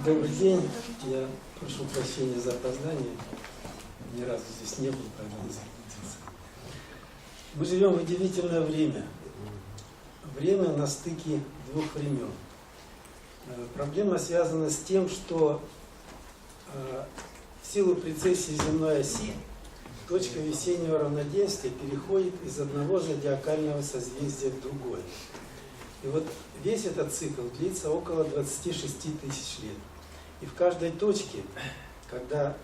Добрый день. Я прошу прощения за опоздание. Ни разу здесь не был, поэтому заблудился. Мы живем в удивительное время. Время на стыке двух времен. Проблема связана с тем, что в силу прецессии земной оси точка весеннего равноденствия переходит из одного зодиакального созвездия в другое. И вот весь этот цикл длится около 26 тысяч лет. И в каждой точке, когда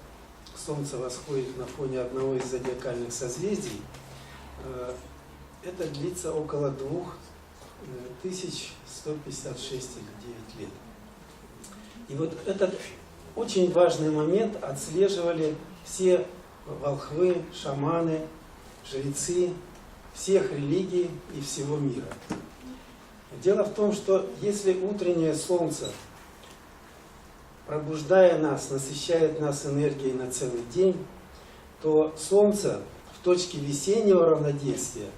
Солнце восходит на фоне одного из зодиакальных созвездий, это длится около 2156 или 9 лет. И вот этот очень важный момент отслеживали все волхвы, шаманы, жрецы всех религий и всего мира. Дело в том, что если утреннее солнце, пробуждая нас, насыщает нас энергией на целый день, то солнце в точке весеннего равноденствия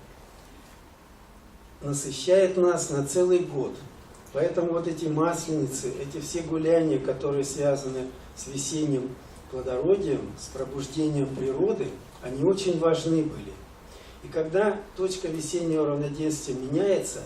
насыщает нас на целый год. Поэтому вот эти масленицы, эти все гуляния, которые связаны с весенним плодородием, с пробуждением природы, они очень важны были. И когда точка весеннего равноденствия меняется,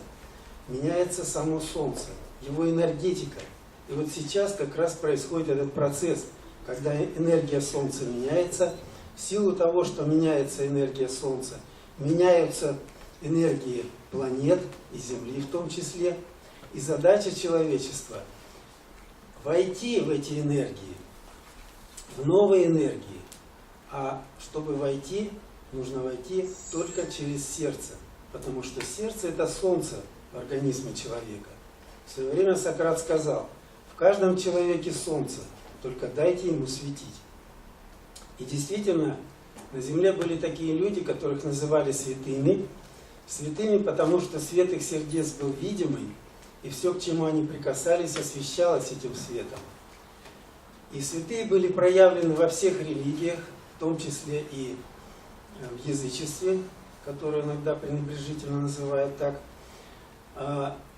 меняется само Солнце, его энергетика. И вот сейчас как раз происходит этот процесс, когда энергия Солнца меняется. В силу того, что меняется энергия Солнца, меняются энергии планет и Земли в том числе. И задача человечества – войти в эти энергии, в новые энергии. А чтобы войти, нужно войти только через сердце. Потому что сердце – это Солнце в организме человека. В свое время Сократ сказал: в каждом человеке солнце, только дайте ему светить. И действительно, на земле были такие люди, которых называли святыми. Святыми, потому что свет их сердец был видимый, и все, к чему они прикасались, освещалось этим светом. И святые были проявлены во всех религиях, в том числе и в язычестве, которое иногда пренебрежительно называют так.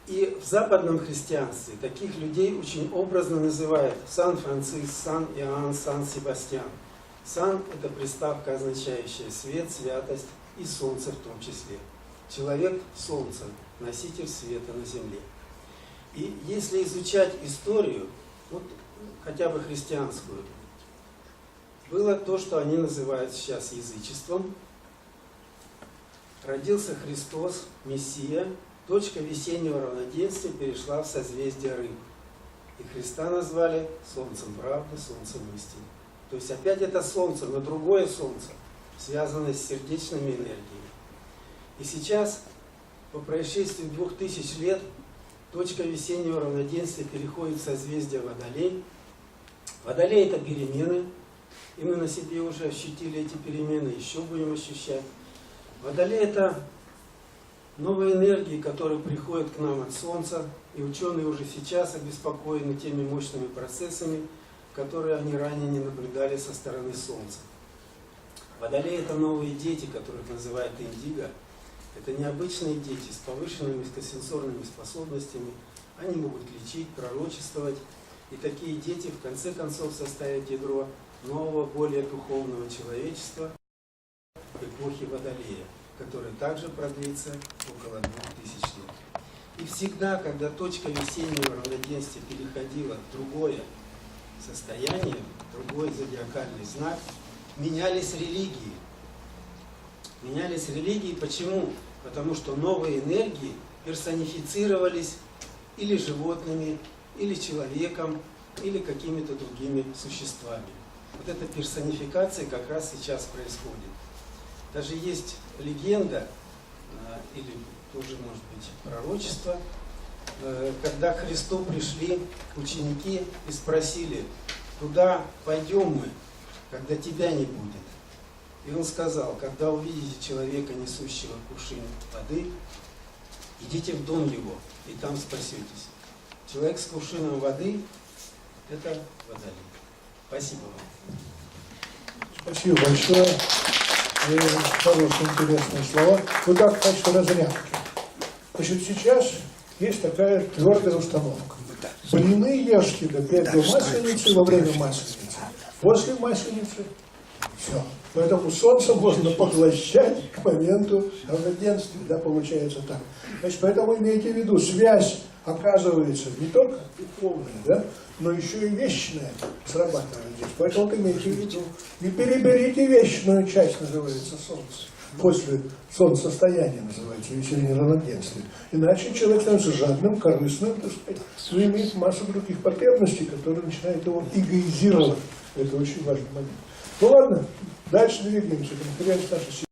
И в западном христианстве таких людей очень образно называют Сан-Франциск, Сан-Иоанн, Сан-Себастьян. Сан – это приставка, означающая свет, святость и солнце в том числе. Человек – солнце, носитель света на земле. И если изучать историю, вот хотя бы христианскую, было то, что они называют сейчас язычеством. Родился Христос, Мессия. Точка весеннего равноденствия перешла в созвездие Рыб. И Христа назвали солнцем правды, солнцем истины. То есть опять это солнце, но другое солнце, связанное с сердечными энергиями. И сейчас, по происшествии 2000 лет, точка весеннего равноденствия переходит в созвездие Водолей. Водолей – это перемены, и мы на себе уже ощутили эти перемены, еще будем ощущать. Водолей – это новые энергии, которые приходят к нам от Солнца, и ученые уже сейчас обеспокоены теми мощными процессами, которые они ранее не наблюдали со стороны Солнца. Водолей – это новые дети, которых называют индиго. Это необычные дети с повышенными экстрасенсорными способностями. Они могут лечить, пророчествовать. И такие дети в конце концов составят ядро нового, более духовного человечества эпохи Водолея, который также продлится около 2000 лет. И всегда, когда точка весеннего равноденствия переходила в другое состояние, другой зодиакальный знак, менялись религии. Менялись религии почему? Потому что новые энергии персонифицировались или животными, или человеком, или какими-то другими существами. Вот эта персонификация как раз сейчас происходит. Даже есть легенда, или тоже, может быть, пророчество, когда к Христу пришли ученики и спросили: куда пойдем мы, когда тебя не будет? И он сказал: когда увидите человека, несущего кувшин воды, идите в дом его, и там спасетесь. Человек с кувшином воды – это Водолей. Спасибо вам. Спасибо большое. Хорошие, интересные слова. Вы как в качестве разрядки. Значит, сейчас есть такая твердая установка. блины ешьте до первой масленицы, во время масленицы, после масленицы. Все. Поэтому солнце можно поглощать к моменту равноденствия, да, получается так. Значит, поэтому имейте в виду, связь оказывается не только духовная, да, но еще и вечная срабатывает здесь. Поэтому вот имейте в виду. Не переберите вечную часть, называется солнце. После солнцестояния называется вечернее равноденствие. Иначе человек становится жадным, корыстным, так сказать, но имеет массу других потребностей, которые начинают его эгоизировать. Это очень важный момент. Ну ладно, дальше двигаемся. Конференция наша